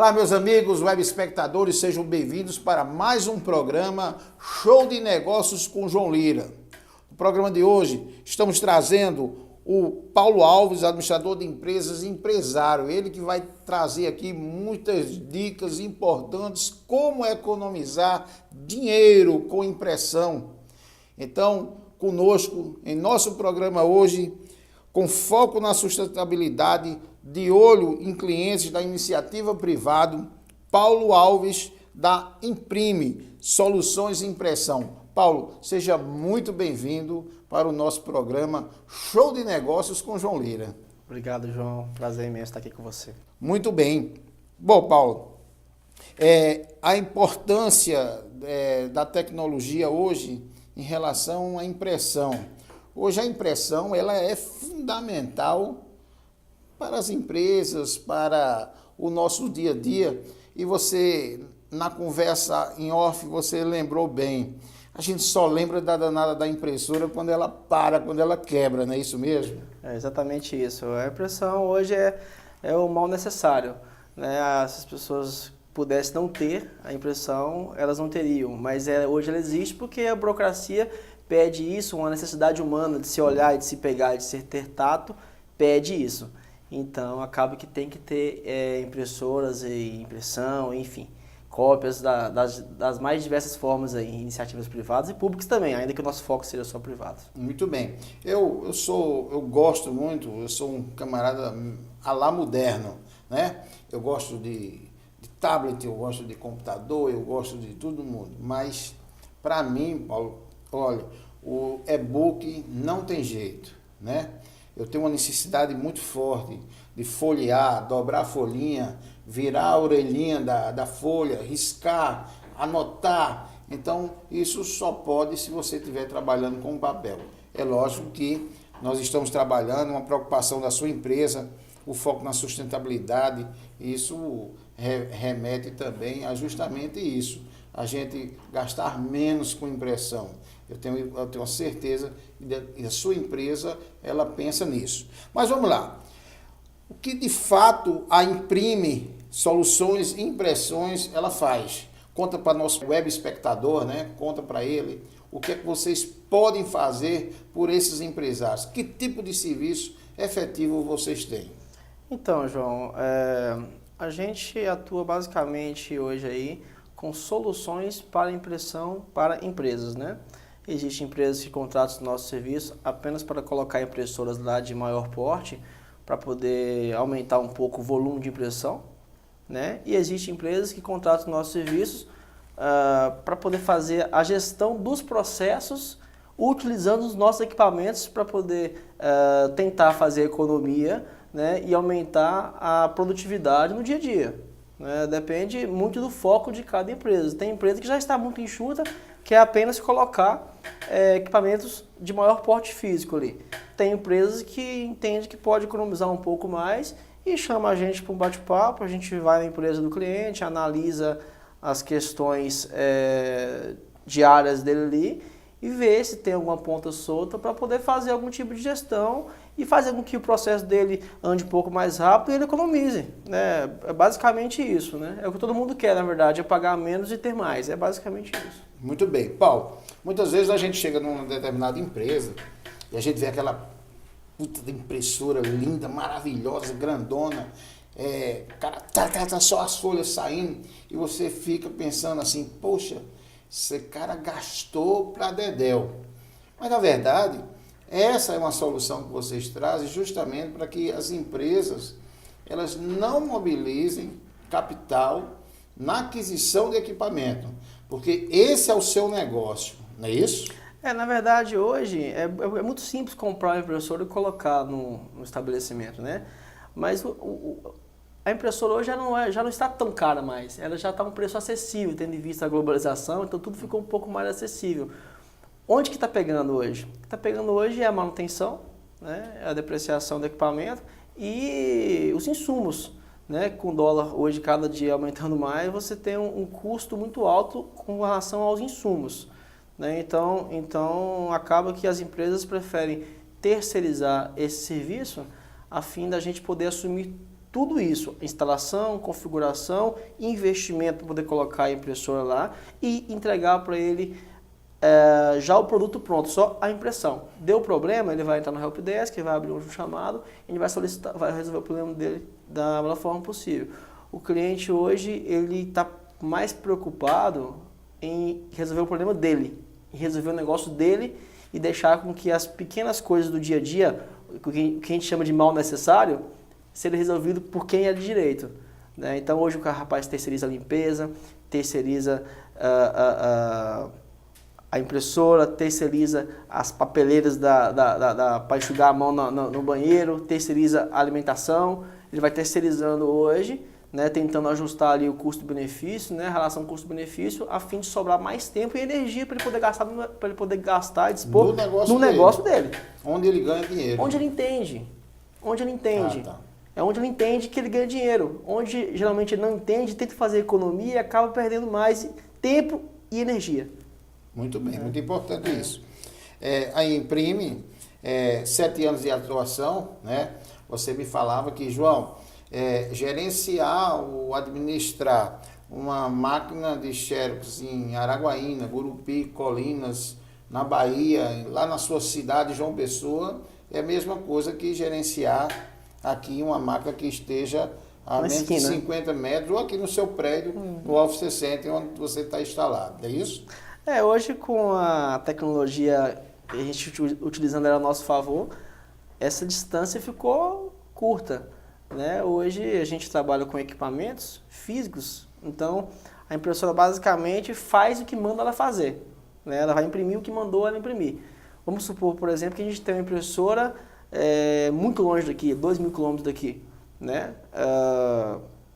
Olá, meus amigos web espectadores, sejam bem-vindos para mais um programa Show de Negócios com João Lira. No programa de hoje, estamos trazendo o Paulo Alves, administrador de empresas e empresário. Ele que vai trazer aqui muitas dicas importantes como economizar dinheiro com impressão. Então, conosco, em nosso programa hoje, com foco na sustentabilidade, de olho em clientes da iniciativa privada, Paulo Alves, da Imprime Soluções de Impressão. Paulo, seja muito bem-vindo para o nosso programa Show de Negócios com João Lira. Obrigado, João. Prazer imenso estar aqui com você. Muito bem. Bom, Paulo, a importância da tecnologia hoje em relação à impressão. Hoje a impressão ela é fundamental para as empresas, para o nosso dia a dia. E você, na conversa em off, você lembrou bem. A gente só lembra da danada da impressora quando ela para, quando ela quebra, não é isso mesmo? É exatamente isso. A impressão hoje é o mal necessário, né? Se as pessoas pudessem não ter a impressão, elas não teriam. Mas hoje ela existe porque a burocracia pede isso, uma necessidade humana de se olhar, de se pegar, de se ter tato, pede isso. Então, acaba que tem que ter impressoras e impressão, enfim, cópias das mais diversas formas aí, iniciativas privadas e públicas também, ainda que o nosso foco seja só privado. Muito bem. Eu gosto muito, eu sou um camarada à la moderno, né? Eu gosto de tablet, eu gosto de computador, eu gosto de todo mundo, mas para mim, Paulo, olha, o e-book não tem jeito, né? Eu tenho uma necessidade muito forte de folhear, dobrar a folhinha, virar a orelhinha da folha, riscar, anotar. Então, isso só pode se você estiver trabalhando com papel. É lógico que nós estamos trabalhando, uma preocupação da sua empresa, o foco na sustentabilidade, isso remete também a justamente isso. A gente gastar menos com impressão. Eu tenho certeza que a sua empresa ela pensa nisso. Mas vamos lá. O que de fato a Imprime Soluções e Impressões ela faz? Conta para nosso web espectador, né? Conta para ele o que é que vocês podem fazer por esses empresários. Que tipo de serviço efetivo vocês têm? Então, João, a gente atua basicamente hoje aí com soluções para impressão para empresas, né? Existem empresas que contratam o nosso serviço apenas para colocar impressoras lá de maior porte, para poder aumentar um pouco o volume de impressão, né? E existem empresas que contratam nossos serviços para poder fazer a gestão dos processos utilizando os nossos equipamentos para poder tentar fazer economia, né? E aumentar a produtividade no dia a dia. Depende muito do foco de cada empresa. Tem empresa que já está muito enxuta, que é apenas colocar equipamentos de maior porte físico ali. Tem empresas que entendem que pode economizar um pouco mais e chama a gente para um bate-papo, a gente vai na empresa do cliente, analisa as questões diárias dele ali e vê se tem alguma ponta solta para poder fazer algum tipo de gestão e fazer com que o processo dele ande um pouco mais rápido e ele economize, né? É basicamente isso, né? É o que todo mundo quer, na verdade, é pagar menos e ter mais. É basicamente isso. Muito bem. Paulo, muitas vezes a gente chega numa determinada empresa e a gente vê aquela puta de impressora linda, maravilhosa, grandona, cara, tá só as folhas saindo e você fica pensando assim, poxa, esse cara gastou pra dedéu. Mas na verdade, essa é uma solução que vocês trazem justamente para que as empresas elas não mobilizem capital na aquisição de equipamento, porque esse é o seu negócio, não é isso? Na verdade, hoje é muito simples comprar uma impressora e colocar no estabelecimento, né? Mas a impressora hoje já não está tão cara mais, ela já está a um preço acessível, tendo em vista a globalização, então tudo ficou um pouco mais acessível. Onde que está pegando hoje? O que está pegando hoje é a manutenção, né? A depreciação do equipamento e os insumos, né? Com o dólar hoje cada dia aumentando mais, você tem um custo muito alto com relação aos insumos, né? Então acaba que as empresas preferem terceirizar esse serviço a fim da gente poder assumir tudo isso, instalação, configuração, investimento para poder colocar a impressora lá e entregar para ele já o produto pronto, só a impressão. Deu problema, ele vai entrar no helpdesk, vai abrir um chamado, ele vai solicitar, vai resolver o problema dele da melhor forma possível. O cliente hoje, ele está mais preocupado em resolver o problema dele, em resolver o negócio dele e deixar com que as pequenas coisas do dia a dia, o que a gente chama de mal necessário, seja resolvido por quem é de direito. Né? Então hoje o rapaz terceiriza a limpeza, terceiriza a impressora, terceiriza as papeleiras para enxugar a mão no banheiro, terceiriza a alimentação, ele vai terceirizando hoje, né, tentando ajustar ali o custo-benefício, né, a relação custo-benefício, a fim de sobrar mais tempo e energia para ele poder gastar e dispor no negócio dele. Onde ele ganha dinheiro. Onde ele entende. Onde ele entende. Tá. É onde ele entende que ele ganha dinheiro. Onde geralmente ele não entende, tenta fazer economia e acaba perdendo mais tempo e energia. Muito bem, muito importante isso. A Imprime, 7 anos de atuação, né? Você me falava que, João, gerenciar ou administrar uma máquina de xerox em Araguaína, Gurupi, Colinas, na Bahia, lá na sua cidade, João Pessoa, é a mesma coisa que gerenciar aqui uma máquina que esteja a menos de 50 metros, ou aqui no seu prédio, no Office Center, onde você está instalado, é isso? Hoje com a tecnologia, a gente utilizando ela a nosso favor, essa distância ficou curta. Né? Hoje a gente trabalha com equipamentos físicos, então a impressora basicamente faz o que manda ela fazer. Né? Ela vai imprimir o que mandou ela imprimir. Vamos supor, por exemplo, que a gente tem uma impressora muito longe daqui, 2.000 quilômetros daqui. Né?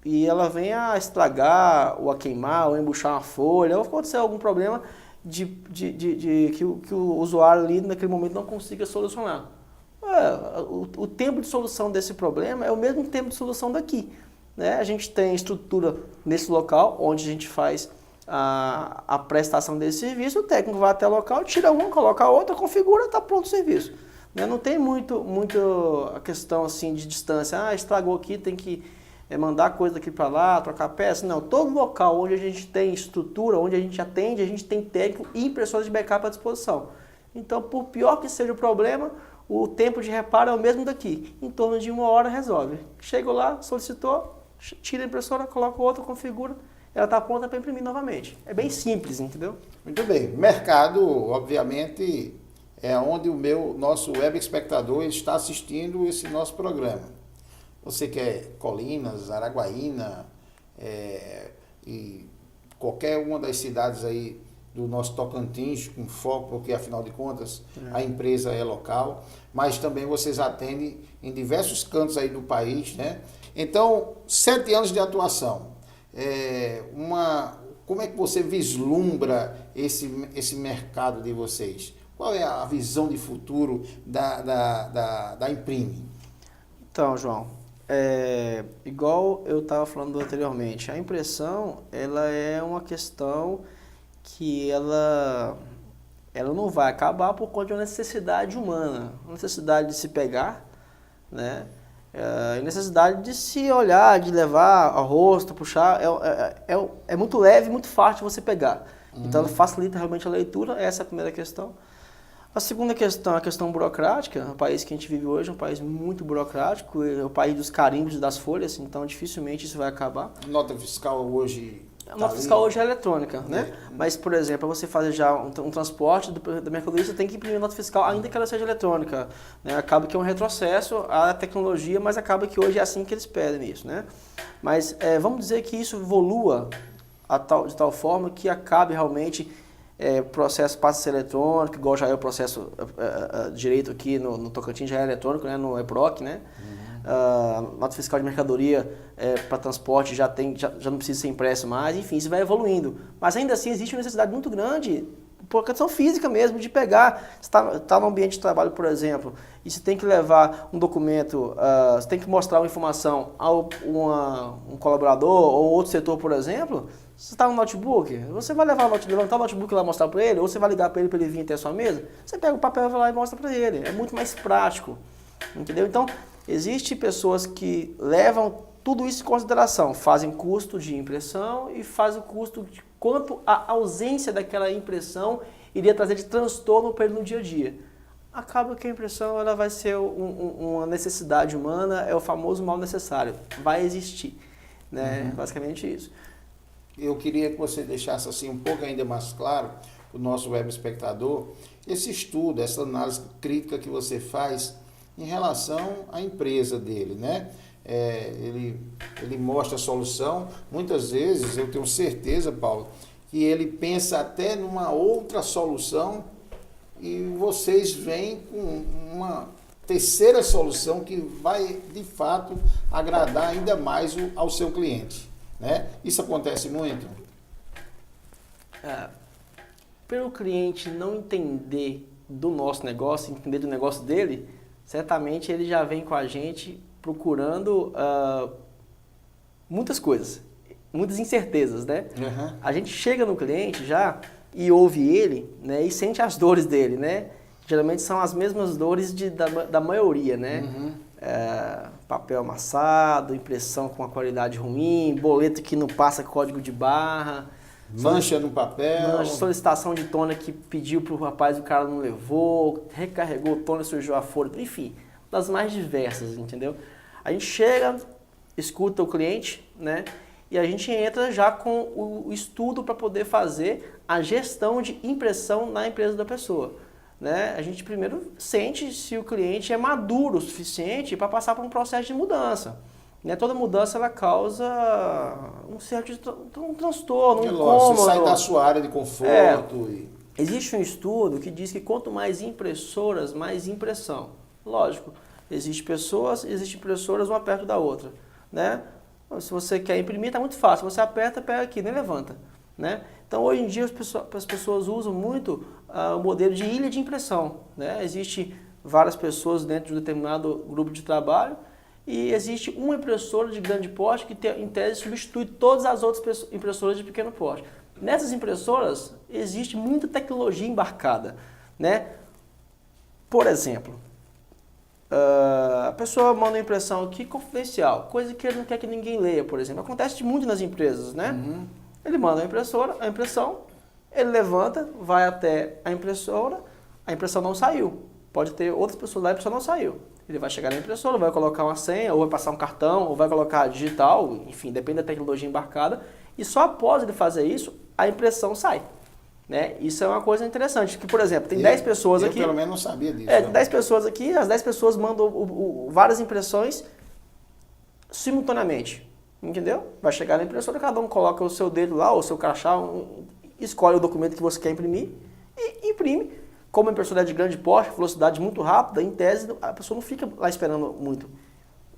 E ela vem a estragar, ou a queimar, ou a embuchar uma folha, ou acontecer algum problema que o usuário ali naquele momento não consiga solucionar. O tempo de solução desse problema é o mesmo tempo de solução daqui. Né? A gente tem estrutura nesse local, onde a gente faz a prestação desse serviço, o técnico vai até o local, tira uma, coloca a outra, configura, está pronto o serviço. Né? Não tem muito a questão assim, de distância, estragou aqui, tem que mandar coisa daqui para lá, trocar peça. Não, todo local onde a gente tem estrutura, onde a gente atende, a gente tem técnico e impressoras de backup à disposição. Então, por pior que seja o problema, o tempo de reparo é o mesmo daqui. Em torno de 1 hora resolve. Chegou lá, solicitou, tira a impressora, coloca outra, configura, ela está pronta para imprimir novamente. É bem simples, entendeu? Muito bem. Mercado, obviamente, é onde nosso web espectador está assistindo esse nosso programa. Você quer Colinas, Araguaína e qualquer uma das cidades aí do nosso Tocantins, com foco, porque afinal de contas a empresa é local, mas também vocês atendem em diversos cantos aí do país, né? Então, 7 anos de atuação, como é que você vislumbra esse mercado de vocês? Qual é a visão de futuro da Imprime? Então, João, igual eu estava falando anteriormente, a impressão ela é uma questão que ela não vai acabar por conta de uma necessidade humana, uma necessidade de se pegar, né? Necessidade de se olhar, de levar ao rosto, puxar, é muito leve, muito fácil de você pegar. Então ela facilita realmente a leitura, essa é a primeira questão. A segunda questão é a questão burocrática. O país que a gente vive hoje é um país muito burocrático, é o país dos carimbos e das folhas, então dificilmente isso vai acabar. Nota fiscal hoje... A nota fiscal hoje é eletrônica, né? Mas, por exemplo, para você fazer já um transporte da mercadoria, você tem que imprimir nota fiscal, ainda que ela seja eletrônica. Né? Acaba que é um retrocesso à tecnologia, mas acaba que hoje é assim que eles pedem isso, né? Mas vamos dizer que isso evolua de tal forma que acabe realmente o processo passa a ser eletrônico, igual já é o processo direito aqui no Tocantins, já é eletrônico, né? No EPROC, né? Nota fiscal de mercadoria para transporte já não precisa ser impresso mais, enfim, isso vai evoluindo. Mas ainda assim existe uma necessidade muito grande, por questão física mesmo, de pegar, você está no ambiente de trabalho, por exemplo, e você tem que levar um documento, você tem que mostrar uma informação a um colaborador ou outro setor, por exemplo, você está no notebook, você vai levantar o notebook lá e mostrar para ele, ou você vai ligar para ele vir até a sua mesa, você pega o papel, vai lá e mostra para ele, é muito mais prático, entendeu? Então, Existem pessoas que levam tudo isso em consideração, fazem custo de impressão e fazem o custo de quanto a ausência daquela impressão iria trazer de transtorno para ele no dia a dia. Acaba que a impressão ela vai ser uma necessidade humana, é o famoso mal necessário, vai existir, né? Basicamente isso. Eu queria que você deixasse assim um pouco ainda mais claro para o nosso web espectador esse estudo, essa análise crítica que você faz em relação à empresa dele, né? Ele mostra a solução. Muitas vezes eu tenho certeza, Paulo, que ele pensa até numa outra solução e vocês vêm com uma terceira solução que vai de fato agradar ainda mais ao seu cliente, né? Isso acontece muito? Pelo cliente não entender do nosso negócio, entender do negócio dele, certamente ele já vem com a gente procurando muitas coisas, muitas incertezas, né? Uhum. A gente chega no cliente já e ouve ele, né, e sente as dores dele, né? Geralmente são as mesmas dores da maioria, né? Uhum. Papel amassado, impressão com uma qualidade ruim, boleto que não passa código de barra, Mancha no papel. solicitação de toner que pediu pro rapaz e o cara não levou, recarregou o toner, sujou a folha, enfim, das mais diversas, entendeu? A gente chega, escuta o cliente, né? E a gente entra já com o estudo para poder fazer a gestão de impressão na empresa da pessoa, né? A gente primeiro sente se o cliente é maduro o suficiente para passar por um processo de mudança. Né? Toda mudança ela causa um certo um transtorno, um incômodo. Você sai da sua área de conforto. Existe um estudo que diz que quanto mais impressoras, mais impressão. Lógico, existem impressoras uma perto da outra, né? Se você quer imprimir, está muito fácil. Você aperta, pega aqui, nem levanta, né? Então, hoje em dia, as pessoas usam muito o modelo de ilha de impressão, né? Existem várias pessoas dentro de um determinado grupo de trabalho e existe uma impressora de grande porte que, em tese, substitui todas as outras impressoras de pequeno porte. Nessas impressoras, existe muita tecnologia embarcada, né? Por exemplo, a pessoa manda uma impressão aqui confidencial, coisa que ele não quer que ninguém leia, por exemplo. Acontece muito nas empresas, né? Uhum. Ele manda a impressão, ele levanta, vai até a impressão não saiu. Pode ter outras pessoas lá e a impressão não saiu. Ele vai chegar na impressora, vai colocar uma senha, ou vai passar um cartão, ou vai colocar digital, enfim, depende da tecnologia embarcada. E só após ele fazer isso, a impressão sai. Né? Isso é uma coisa interessante, que, por exemplo, tem 10 pessoas aqui... Eu pelo menos não sabia disso. Tem 10 pessoas aqui, as 10 pessoas mandam várias impressões simultaneamente, entendeu? Vai chegar na impressora, cada um coloca o seu dedo lá, ou o seu crachá, escolhe o documento que você quer imprimir e imprime. Como a impressora é de grande porte, velocidade muito rápida, em tese, a pessoa não fica lá esperando muito.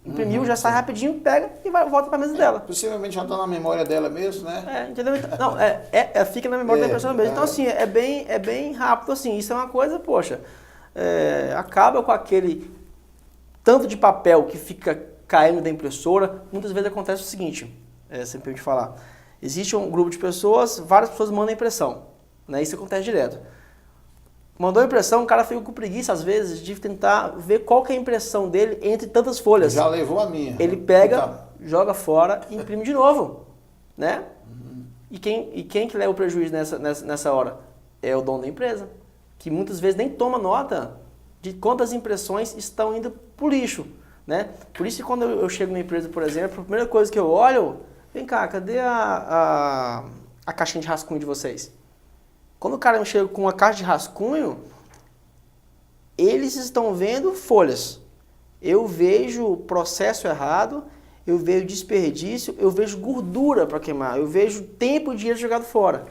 Imprimiu, já sai rapidinho, pega e volta para a mesa dela. Possivelmente já está na memória dela mesmo, né? Entendeu? Não, fica na memória da impressora mesmo. Então, assim, é bem rápido, assim. Isso é uma coisa, poxa, acaba com aquele tanto de papel que fica caindo da impressora. Muitas vezes acontece o seguinte, sempre de falar, existe um grupo de pessoas, várias pessoas mandam impressão, né? Isso acontece direto. Mandou a impressão, o cara fica com preguiça, às vezes, de tentar ver qual que é a impressão dele entre tantas folhas. Já levou a minha. Ele pega, joga fora e imprime de novo, né? Uhum. E quem que leva o prejuízo nessa hora? É o dono da empresa, que muitas vezes nem toma nota de quantas impressões estão indo pro lixo, né? Por isso que quando eu chego na empresa, por exemplo, a primeira coisa que eu olho, vem cá, cadê a caixinha de rascunho de vocês? Quando o cara chega com uma caixa de rascunho, eles estão vendo folhas. Eu vejo processo errado, eu vejo desperdício, eu vejo gordura para queimar, eu vejo tempo e dinheiro jogado fora.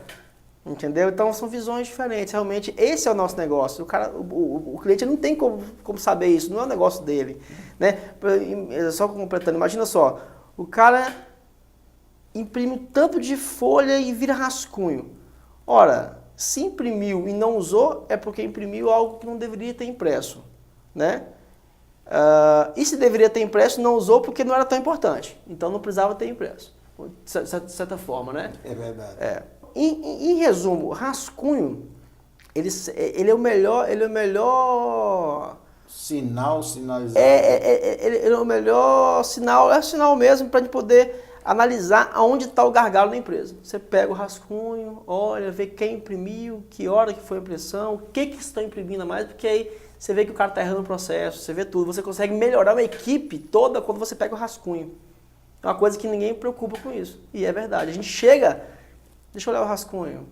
Entendeu? Então são visões diferentes. Realmente, esse é o nosso negócio. O cliente não tem como saber isso, não é o negócio dele. Né? Só completando, imagina só, o cara imprime um tanto de folha e vira rascunho. Ora, se imprimiu e não usou, é porque imprimiu algo que não deveria ter impresso, né? E se deveria ter impresso, não usou porque não era tão importante. Então não precisava ter impresso, de certa forma, né? É verdade. Em resumo, rascunho, ele é o melhor Sinalizar. Ele é o melhor sinal, é o sinal mesmo para a gente poder analisar aonde está o gargalo da empresa. Você pega o rascunho, olha, vê quem imprimiu, que hora que foi a impressão, o que estão imprimindo a mais, porque aí você vê que o cara está errando o processo, você vê tudo. Você consegue melhorar uma equipe toda quando você pega o rascunho. É uma coisa que ninguém preocupa com isso. E é verdade. A gente chega, deixa eu olhar o rascunho.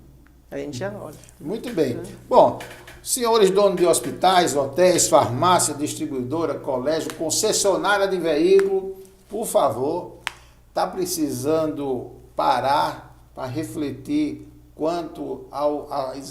Aí a gente já olha. Muito bem. Bom, senhores donos de hospitais, hotéis, farmácia, distribuidora, colégio, concessionária de veículo, por favor, está precisando parar para refletir quanto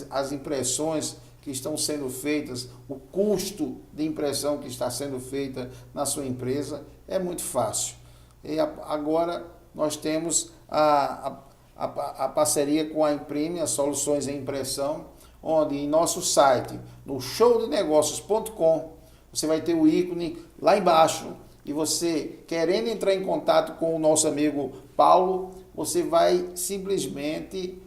às impressões que estão sendo feitas, o custo de impressão que está sendo feita na sua empresa? É muito fácil. E agora nós temos a parceria com a Imprime, as soluções em impressão, onde em nosso site, no showdenegócios.com, você vai ter o ícone lá embaixo, e você, querendo entrar em contato com o nosso amigo Paulo, você vai simplesmente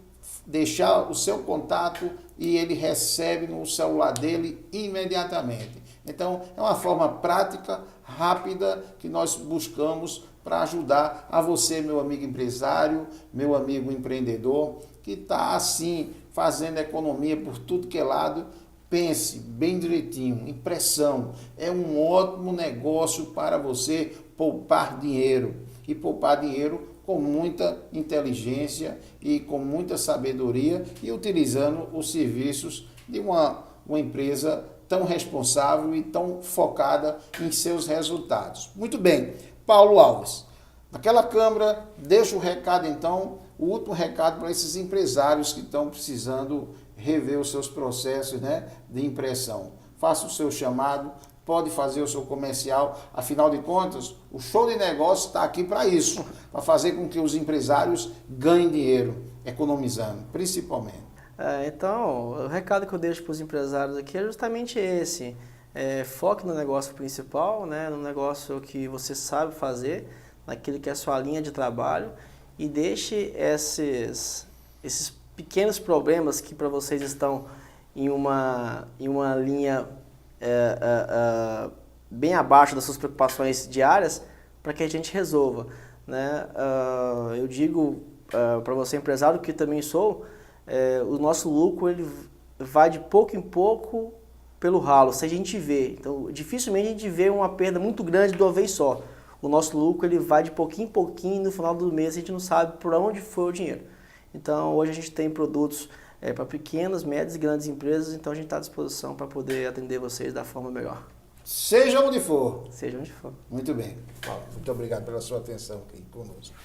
deixar o seu contato e ele recebe no celular dele imediatamente. Então, é uma forma prática, rápida, que nós buscamos para ajudar a você, meu amigo empresário, meu amigo empreendedor, que está assim, fazendo economia por tudo que é lado. Pense bem direitinho, impressão é um ótimo negócio para você poupar dinheiro. E poupar dinheiro com muita inteligência e com muita sabedoria e utilizando os serviços de uma empresa tão responsável e tão focada em seus resultados. Muito bem, Paulo Alves, naquela câmara, deixa o recado então, o último recado para esses empresários que estão precisando rever os seus processos, né, de impressão. Faça o seu chamado, pode fazer o seu comercial, afinal de contas, o Show de Negócios está aqui para isso, para fazer com que os empresários ganhem dinheiro, economizando, principalmente. Então, o recado que eu deixo para os empresários aqui é justamente esse. Foque no negócio principal, né, no negócio que você sabe fazer, naquilo que é a sua linha de trabalho, e deixe esses pequenos problemas que para vocês estão em uma linha bem abaixo das suas preocupações diárias, para que a gente resolva, né? Eu digo para você, empresário, que também sou, o nosso lucro ele vai de pouco em pouco pelo ralo, se a gente vê. Então, dificilmente a gente vê uma perda muito grande de uma vez só. O nosso lucro ele vai de pouquinho em pouquinho, e no final do mês a gente não sabe por onde foi o dinheiro. Então, hoje a gente tem produtos para pequenas, médias e grandes empresas, então a gente está à disposição para poder atender vocês da forma melhor. Seja onde for. Seja onde for. Muito bem. Paulo, muito obrigado pela sua atenção aqui conosco.